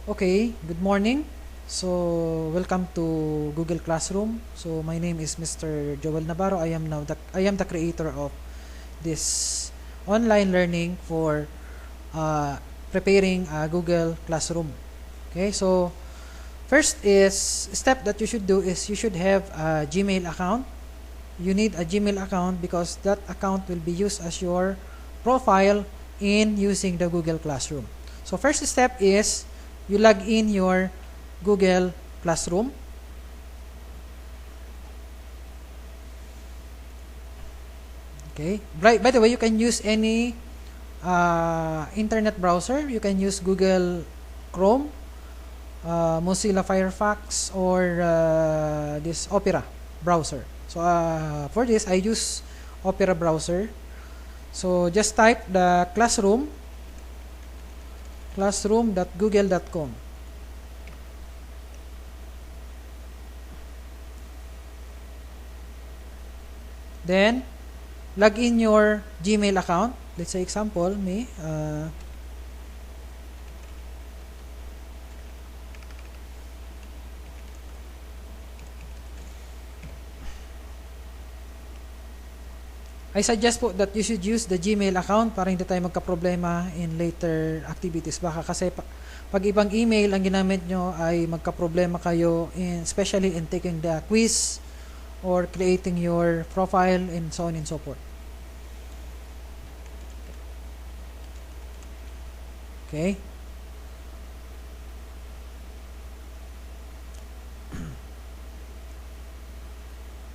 Okay, good morning. So, welcome to Google Classroom. So, my name is Mr. Joel Navarro. I am the creator of this online learning for uh, preparing a Google Classroom. Okay, so first is step that you should do is you should have a Gmail account. You need a Gmail account because that account will be used as your profile in using the Google Classroom. So, first step is you log in your Google Classroom. Okay. By the way, you can use any internet browser. You can use Google Chrome, Mozilla Firefox, or this Opera browser. So for this, I use Opera browser. So just type the classroom.google.com. Then log in your Gmail account. Let's say example me. I suggest po that you should use the Gmail account para hindi tayo magka-problema in later activities. Baka kasi pag ibang email ang ginamit nyo ay magka-problema kayo especially in taking the quiz or creating your profile and so on and so forth. Okay?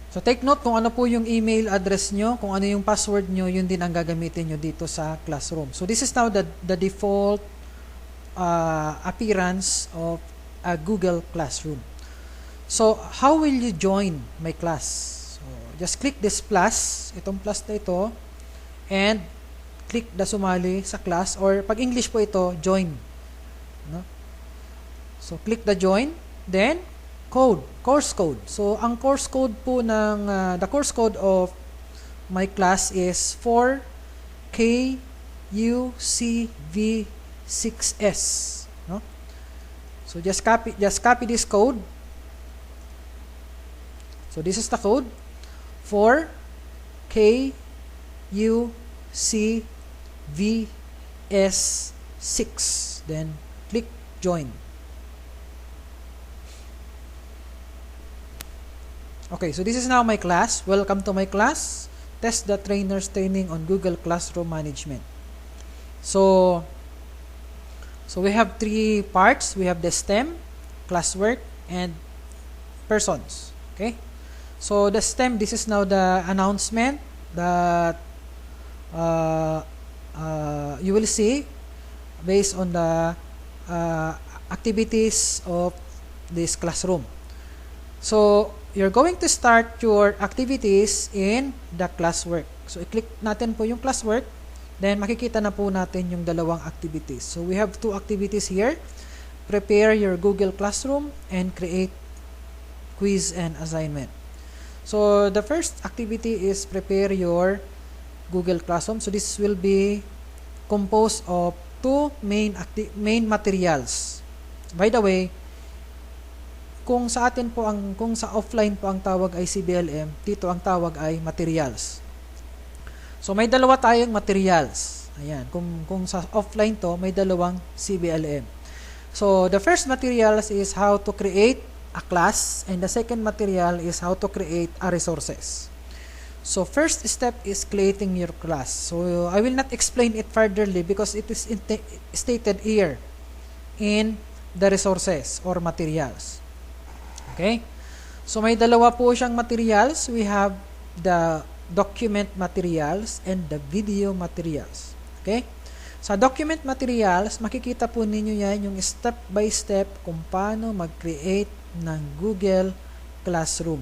So take note kung ano po yung email address nyo, kung ano yung password nyo, yun din ang gagamitin nyo dito sa Classroom. So this is now the default appearance of a Google Classroom. So how will you join my class? So just click this plus, itong plus na ito, and click the sumali sa class, or pag English po ito, join. No? So click the join, then course code. So, ang course code po the course code of my class is 4KUCV6S. No? So, just copy this code. So, this is the code 4KUCVS6. Then, click join. Okay, so this is now my class. Welcome to my class. Test the trainer's training on Google Classroom Management. So we have three parts. We have the STEM, classwork, and persons. Okay? So the STEM, this is now the announcement that you will see based on the activities of this classroom. So you're going to start your activities in the classwork. So, i-click natin po yung classwork. Then, makikita na po natin yung dalawang activities. So, we have two activities here. Prepare your Google Classroom and create quiz and assignment. So, the first activity is prepare your Google Classroom. So, this will be composed of two main materials. By the way, kung sa offline po ang tawag ay CBLM, dito ang tawag ay materials. So may dalawa tayong materials. Ayan, kung sa offline to, may dalawang CBLM. So the first materials is how to create a class, and the second material is how to create a resources. So first step is creating your class. So I will not explain it furtherly because it is stated here in the resources or materials. Okay? So, may dalawa po siyang materials. We have the document materials and the video materials. Okay? Sa document materials, makikita po ninyo yan yung step by step kung paano mag-create ng Google Classroom.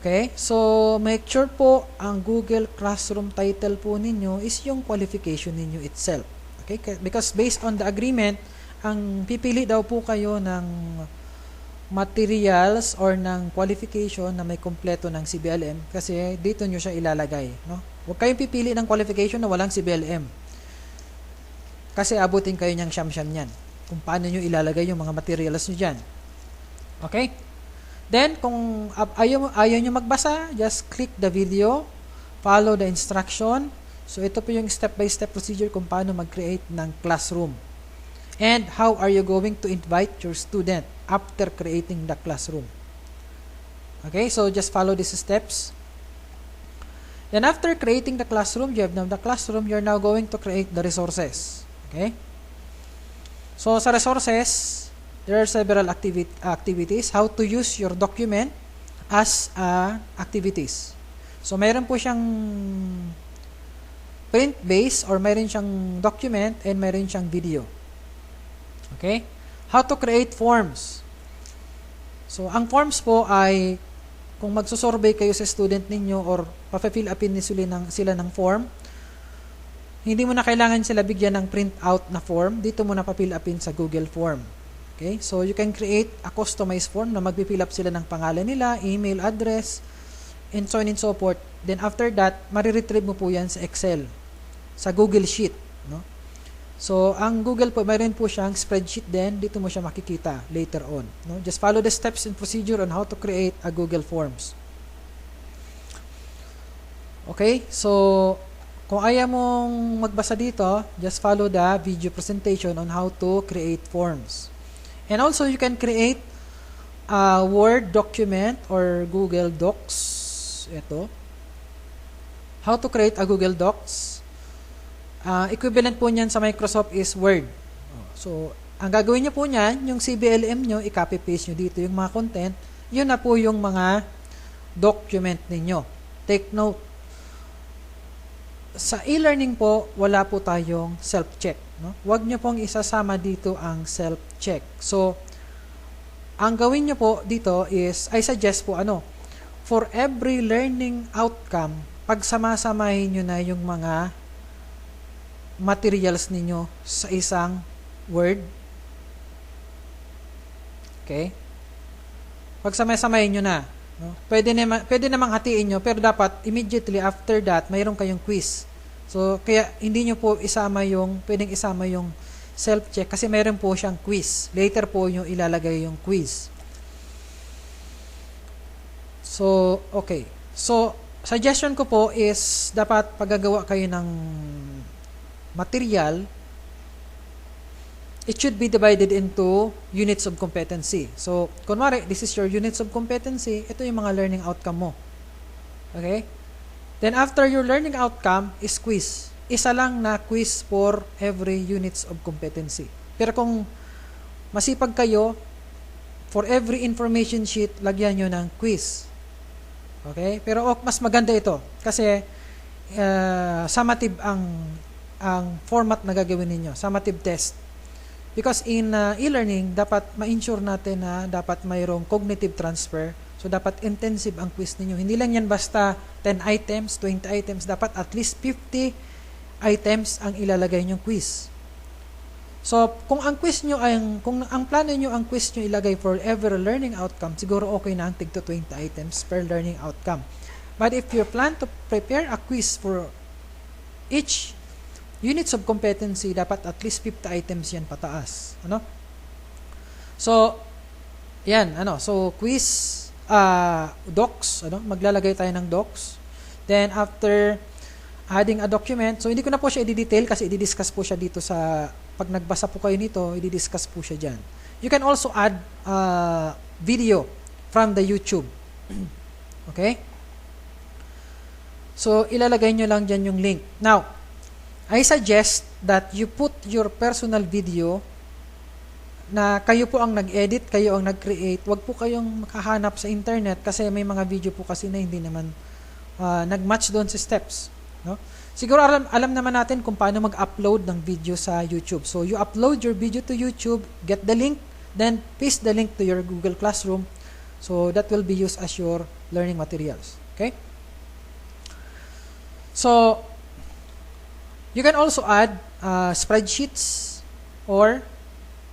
Okay? So, make sure po ang Google Classroom title po ninyo is yung qualification ninyo itself. Okay? Because based on the agreement, ang pipili daw po kayo ng materials or ng qualification na may kompleto ng CBLM kasi dito nyo siya ilalagay. No? Huwag kayong pipili ng qualification na walang CBLM kasi abutin kayo niyang siyam-siyam yan. kung paano nyo ilalagay yung mga materials nyo dyan. Okay? Then, kung ayaw nyo magbasa, just click the video, follow the instruction. So, ito po yung step-by-step procedure kung paano mag-create ng classroom. And how are you going to invite your student after creating the classroom. Okay, so just follow these steps. Then after creating the classroom, you have now the classroom, you're now going to create the resources. Okay? So sa resources, there are several activities. How to use your document as activities. So mayroon po siyang print-based or mayroon siyang document and mayroon siyang video. Okay? How to create forms. So ang forms po ay kung magsusurvey kayo sa student ninyo or pa-fill upin sila ng form, hindi mo na kailangan sila bigyan ng print out na form, dito mo na pa-fill upin sa Google Form. Okay? So you can create a customized form na magpi-fill up sila ng pangalan nila, email address, and so on and so forth. Then after that, mariretrieve mo po yan sa Excel, sa Google Sheet. No? So ang Google po, mayroon po siyang spreadsheet din, dito mo siya makikita later on. No? Just follow the steps and procedure on how to create a Google Forms. Okay? So kung ayaw mong magbasa dito, just follow the video presentation on how to create forms. And also, you can create a Word document or Google Docs. Ito. How to create a Google Docs. Equivalent po niyan sa Microsoft is Word. So, ang gagawin nyo po niyan, yung CBLM nyo, i-copy-paste nyo dito yung mga content. Yun na po yung mga document ninyo. Take note. Sa e-learning po, wala po tayong self-check. No? Huwag nyo pong isasama dito ang self-check. So, ang gawin nyo po dito is, I suggest po, for every learning outcome, pagsamasamahin nyo na yung mga materials ninyo sa isang Word. Okay? Pagsamay-samahin nyo na. No? Pwede namang hatiin nyo, pero dapat immediately after that, mayroon kayong quiz. So, kaya hindi nyo po pwedeng isama yung self-check kasi mayroon po siyang quiz. Later po yung ilalagay yung quiz. So, okay. So, suggestion ko po is dapat paggagawa kayo ng material, it should be divided into units of competency. So, kunwari, this is your units of competency, ito yung mga learning outcome mo. Okay? Then, after your learning outcome is quiz. Isa lang na quiz for every units of competency. Pero kung masipag kayo, for every information sheet, lagyan nyo ng quiz. Okay? Pero mas maganda ito. Kasi, summative ang format na gagawin ninyo. Summative test. Because in e-learning, dapat ma-ensure natin na dapat mayroong cognitive transfer. So, dapat intensive ang quiz ninyo. Hindi lang yan basta 10 items, 20 items. Dapat at least 50 items ang ilalagay nyong quiz. So, kung ang plano nyo ang quiz nyo ilagay for every learning outcome, siguro okay na ang tig to 20 items per learning outcome. But if you plan to prepare a quiz for each units of competency, dapat at least 50 items yan pataas. So, yan, so quiz, docs, maglalagay tayo ng docs. Then, after adding a document, so hindi ko na po siya i-detail kasi i-discuss po siya dito pag nagbasa po kayo nito, i-discuss po siya dyan. You can also add video from the YouTube. Okay? So, ilalagay nyo lang dyan yung link. Now, I suggest that you put your personal video na kayo po ang nag-edit, kayo ang nag-create. Huwag po kayong makahanap sa internet kasi may mga video po kasi na hindi naman nag-match doon sa steps. No? Siguro alam naman natin kung paano mag-upload ng video sa YouTube. So, you upload your video to YouTube, get the link, then paste the link to your Google Classroom. So, that will be used as your learning materials. Okay? So, you can also add spreadsheets or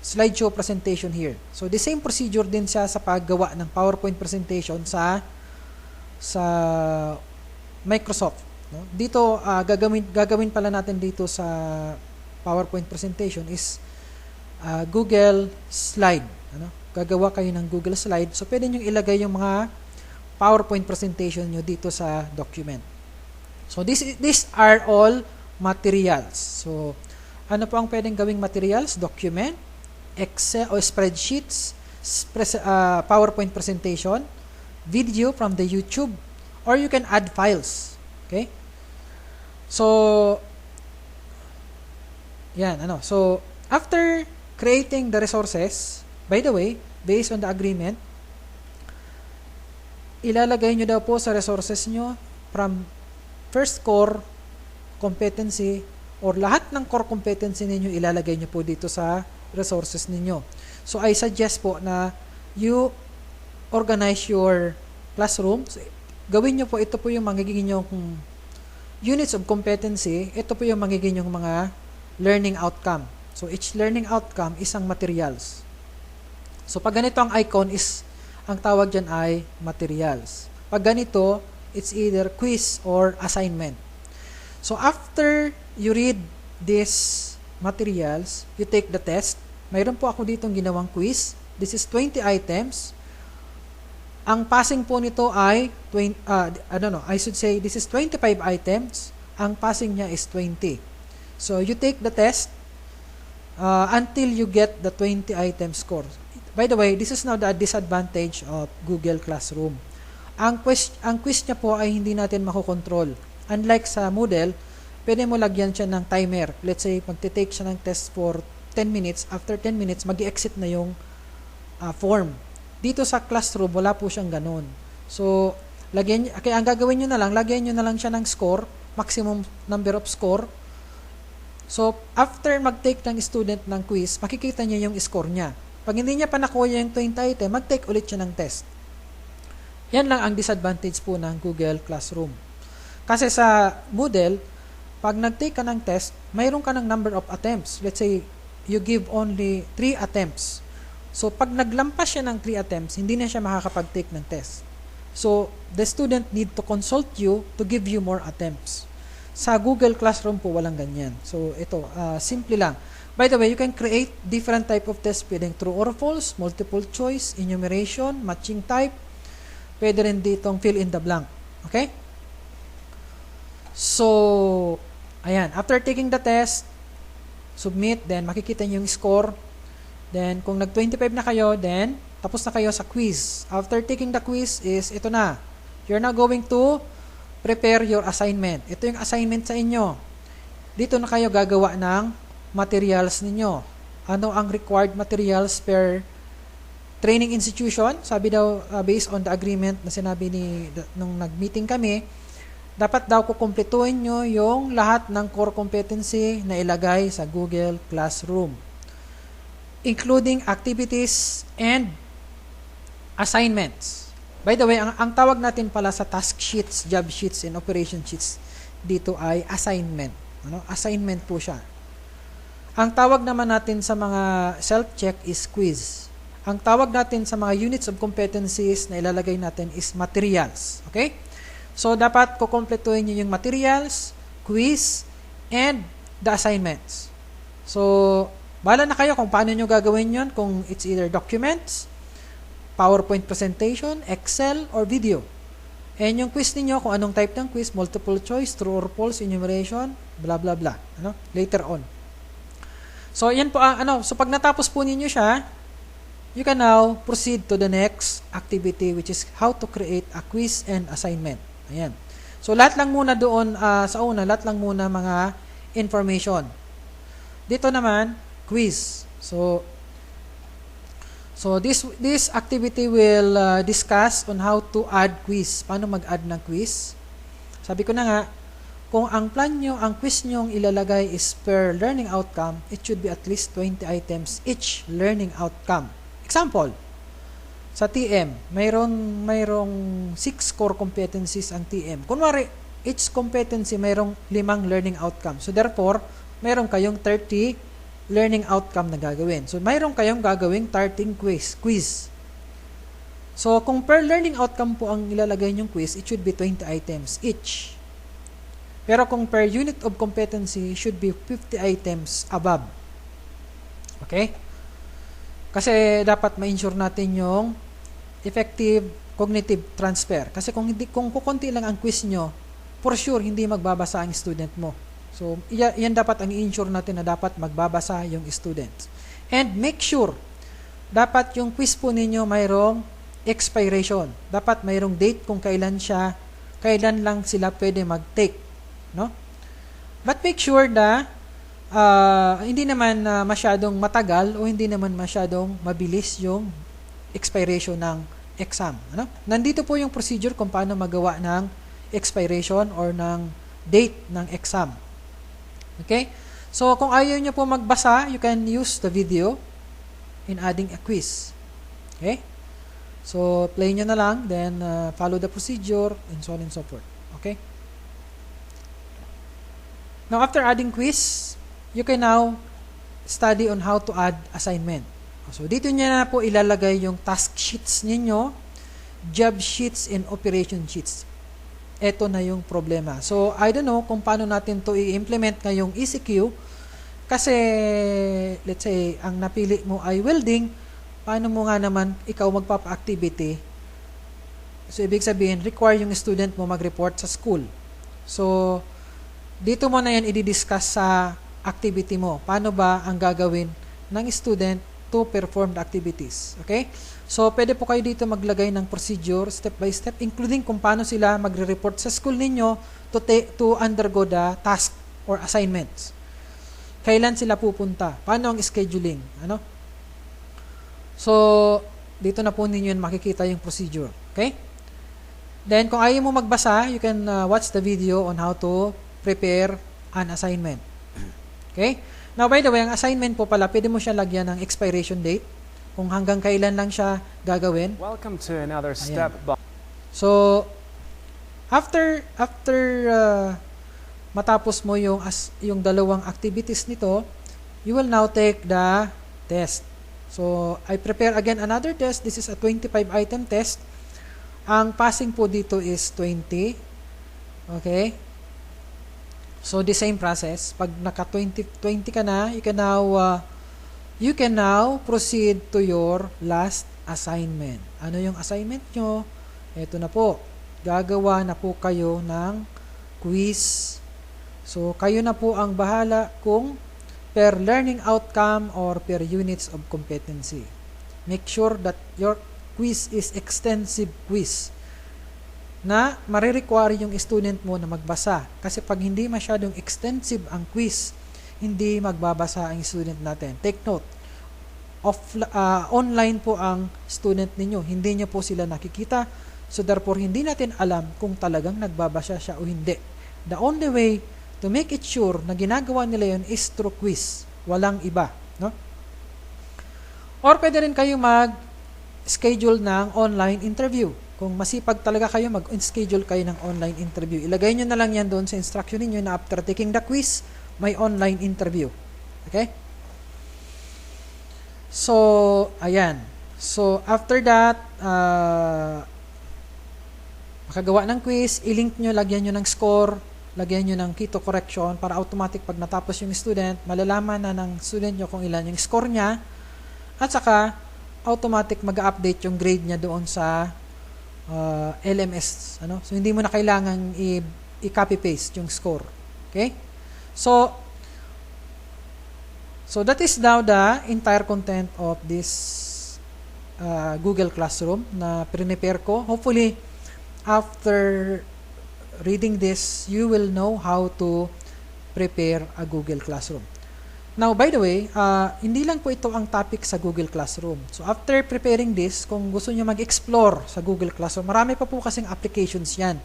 slideshow presentation here. So, the same procedure din siya sa paggawa ng PowerPoint presentation sa Microsoft. No? Dito, gagawin pala natin dito sa PowerPoint presentation is Google Slide. Ano? Gagawa kayo ng Google Slide. So, pwede nyo ilagay yung mga PowerPoint presentation nyo dito sa document. So, these are all materials. So, ano po ang pwedeng gawing materials? Document, Excel o spreadsheets, PowerPoint presentation, video from the YouTube, or you can add files. Okay? So, yan, ano. So, after creating the resources, by the way, based on the agreement, ilalagay nyo daw po sa resources nyo from first core competency or lahat ng core competency ninyo ilalagay nyo po dito sa resources ninyo. So, I suggest po na you organize your classroom. So, gawin nyo po, ito po yung magiging yung units of competency, ito po yung magiging yung mga learning outcome. So, each learning outcome is ang materials. So, pag ganito ang icon is, ang tawag dyan ay materials. Pag ganito, it's either quiz or assignment. So, after you read these materials, you take the test. Mayroon po ako ditong ginawang quiz. This is 20 items. Ang passing po nito ay, I should say, this is 25 items. Ang passing niya is 20. So, you take the test until you get the 20 item score. By the way, this is now the disadvantage of Google Classroom. Ang quiz niya po ay hindi natin makokontrol. Unlike sa Moodle, pwede mo lagyan siya ng timer. Let's say, magte-take siya ng test for 10 minutes. After 10 minutes, mag-exit na yung form. Dito sa Classroom, wala po siyang ganun. So, kaya ang gagawin nyo na lang, lagyan nyo na lang siya ng score, maximum number of score. So, after mag-take ng student ng quiz, makikita niya yung score niya. Pag hindi niya pa nakuha yung 20 item, mag-take ulit siya ng test. Yan lang ang disadvantage po ng Google Classroom. Kasi sa Moodle, pag nag-take ka ng test, mayroon ka ng number of attempts. Let's say, you give only 3 attempts. So, pag naglampas siya ng 3 attempts, hindi na siya makakapag-take ng test. So, the student need to consult you to give you more attempts. Sa Google Classroom po, walang ganyan. So, ito, simple lang. By the way, you can create different type of tests. Pwedeng true or false, multiple choice, enumeration, matching type. Pwede rin ditong fill in the blank. Okay? So, ayan. After taking the test, submit, then makikita niyo yung score. Then, kung nag-25 na kayo, then, tapos na kayo sa quiz. After taking the quiz is, ito na. You're now going to prepare your assignment. Ito yung assignment sa inyo. Dito na kayo gagawa ng materials ninyo. Ano ang required materials per training institution? Sabi daw, based on the agreement na sinabi nung nag-meeting kami, dapat daw kukumpletuhin nyo yung lahat ng core competency na ilagay sa Google Classroom, including activities and assignments. By the way, ang tawag natin pala sa task sheets, job sheets, and operation sheets dito ay assignment. Assignment po siya. Ang tawag naman natin sa mga self-check is quiz. Ang tawag natin sa mga units of competencies na ilalagay natin is materials. Okay? So, dapat kukumpletuhin nyo yung materials, quiz, and the assignments. So, bahala na kayo kung paano nyo gagawin yon, kung it's either documents, PowerPoint presentation, Excel, or video. And yung quiz niyo kung anong type ng quiz, multiple choice, true or false, enumeration, blah, blah, blah. Later on. So, yan po so pag natapos po ninyo siya, you can now proceed to the next activity, which is how to create a quiz and assignment. Ayan. So, lahat lang muna doon, sa una, lahat lang muna mga information. Dito naman, quiz. So this activity will discuss on how to add quiz. Paano mag-add ng quiz? Sabi ko na nga, kung ang plan nyo, ang quiz nyo ilalagay is per learning outcome, it should be at least 20 items each learning outcome. Example, sa TM, mayroong 6 core competencies ang TM. Kunwari, each competency mayroong 5 learning outcome. So therefore, mayroon kayong 30 learning outcome na gagawin. So, mayroon kayong gagawing 13 quiz. So, kung per learning outcome po ang ilalagay nyong quiz, it should be 20 items each. Pero kung per unit of competency, should be 50 items above. Okay? Kasi dapat ma-ensure natin yung effective cognitive transfer. Kasi kung kukunti lang ang quiz nyo, for sure, hindi magbabasa ang student mo. So, yan dapat ang i-ensure natin na dapat magbabasa yung students. And make sure, dapat yung quiz po ninyo mayroong expiration. Dapat mayroong date kung kailan lang sila pwede mag-take. No? But make sure na hindi naman masyadong matagal o hindi naman masyadong mabilis yung expiration ng exam. Ano? Nandito po yung procedure kung paano magawa ng expiration or ng date ng exam. Okay? So, kung ayaw nyo po magbasa, you can use the video in adding a quiz. Okay? So, play nyo na lang, then follow the procedure, and so on and so forth. Okay? Now, after adding quiz, you can now study on how to add assignment. So, dito nyo na po ilalagay yung task sheets ninyo, job sheets, and operation sheets. Ito na yung problema. So, I don't know kung paano natin to i-implement ngayong ECQ. Kasi, let's say, ang napili mo ay welding, paano mo nga naman ikaw magpapa-activity? So, ibig sabihin, require yung student mo mag-report sa school. So, dito mo na yan i-discuss sa activity mo. Paano ba ang gagawin ng student to perform the activities. Okay? So, pwede po kayo dito maglagay ng procedure, step by step, including kung paano sila magre-report sa school ninyo to undergo the task or assignments. Kailan sila pupunta? Paano ang scheduling? Ano? So, dito na po ninyo makikita yung procedure. Okay? Then, kung ayaw mo magbasa, you can watch the video on how to prepare an assignment. Okay? Now, by the way, ang assignment po pala, pwede mo siya lagyan ng expiration date, kung hanggang kailan lang siya gagawin. Welcome to another step. So, after matapos mo yung dalawang activities nito, you will now take the test. So, I prepare again another test. This is a 25-item test. Ang passing po dito is 20. Okay? So, the same process. Pag naka-20 ka na, you can now proceed to your last assignment. Ano yung assignment nyo? Ito na po. Gagawa na po kayo ng quiz. So, kayo na po ang bahala kung per learning outcome or per units of competency. Make sure that your quiz is extensive quiz na marirequire yung student mo na magbasa. Kasi pag hindi masyadong extensive ang quiz, hindi magbabasa ang student natin. Take note, online po ang student ninyo. Hindi nyo po sila nakikita. So therefore, hindi natin alam kung talagang nagbabasa siya o hindi. The only way to make it sure na ginagawa nila yun is through quiz. Walang iba. No? Or pwede rin kayo mag-schedule ng online interview. Kung masipag talaga kayo, mag-schedule kayo ng online interview. Ilagay nyo na lang yan doon sa instruction ninyo na after taking the quiz, may online interview. Okay? So, ayan. So, after that, makagawa ng quiz, i-link nyo, lagyan nyo ng score, lagyan nyo ng keto correction para automatic pag natapos yung student, malalaman na ng student nyo kung ilan yung score niya, at saka, automatic mag-update yung grade niya doon sa LMS. Ano? So, hindi mo na kailangan i-copy-paste yung score. Okay? So, that is now the entire content of this Google Classroom na prepare ko. Hopefully, after reading this, you will know how to prepare a Google Classroom. Now, by the way, hindi lang po ito ang topic sa Google Classroom. So, after preparing this, kung gusto nyo mag-explore sa Google Classroom, marami pa po kasing applications yan.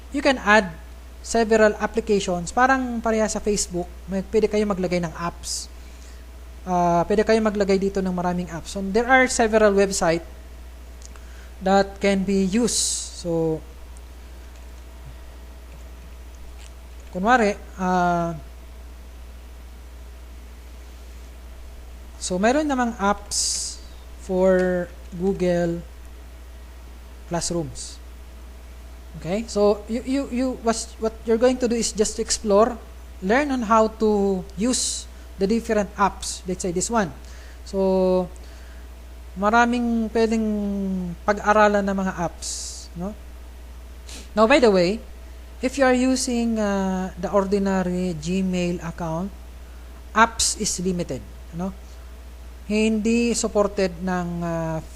You can add several applications. Parang pareha sa Facebook, pwede kayo maglagay ng apps. Pwede kayo maglagay dito ng maraming apps. So, there are several websites that can be used. So, kunwari, so, meron namang apps for Google Classrooms. Okay? So, what you're going to do is just to explore, learn on how to use the different apps. Let's say this one. So, maraming pwedeng pag-aralan ng mga apps, no? Now, by the way, if you are using the ordinary Gmail account, apps is limited, no? Hindi supported ng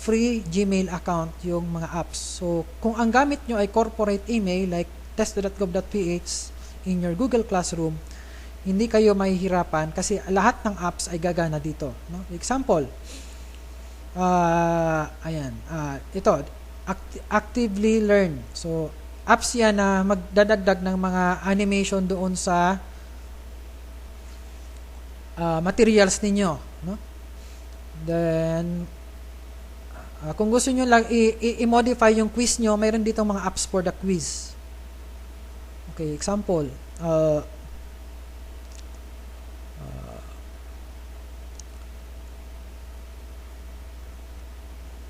free Gmail account yung mga apps. So, kung ang gamit nyo ay corporate email like test.gov.ph in your Google Classroom, hindi kayo mahihirapan kasi lahat ng apps ay gagana dito, no? Example, ito, Actively Learn. So, apps yan na magdadagdag ng mga animation doon sa materials ninyo, no? Then, kung gusto nyo lang i-modify yung quiz nyo, mayroon dito mga apps for the quiz. Okay, example,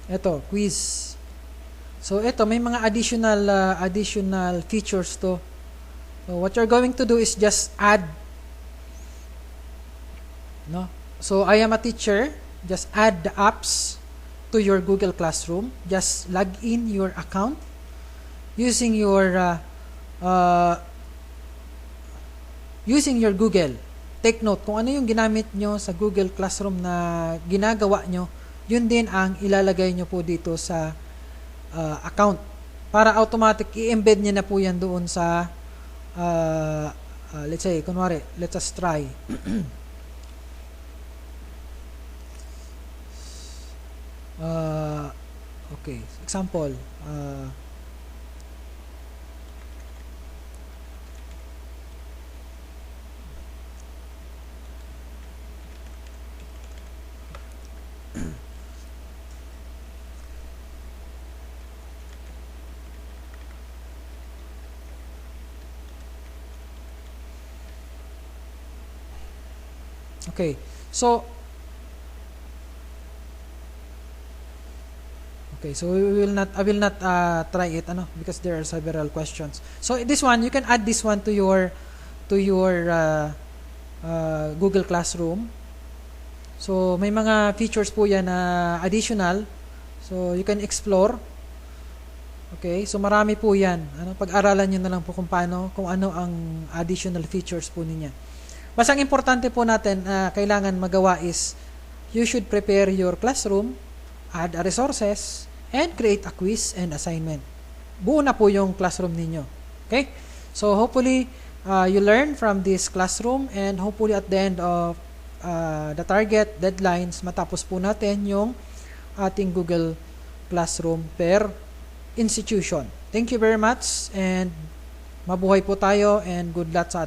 ito, quiz. So, ito, may mga additional features to. So, what you're going to do is just add, no? So, I am a teacher. Just add the apps to your Google Classroom. Just log in your account using your Google. Take note, kung ano yung ginamit nyo sa Google Classroom na ginagawa nyo, yun din ang ilalagay nyo po dito sa account. Para automatic, i-embed nyo na po yan doon sa, let's say, kunwari, let us try. Okay, example, okay, so I will not try it, because there are several questions. So this one, you can add this one to your Google Classroom. So may mga features po yan na additional. So you can explore. Okay, so marami po yan. Pag-aralan nyo na lang po kung ano ang additional features po niya. Basta ang importante po natin kailangan magawa is you should prepare your classroom, add resources, and create a quiz and assignment. Buo na po yung classroom ninyo. Okay? So hopefully, you learn from this classroom and hopefully at the end of the target deadlines, matapos po natin yung ating Google Classroom per institution. Thank you very much and mabuhay po tayo and good luck sa ating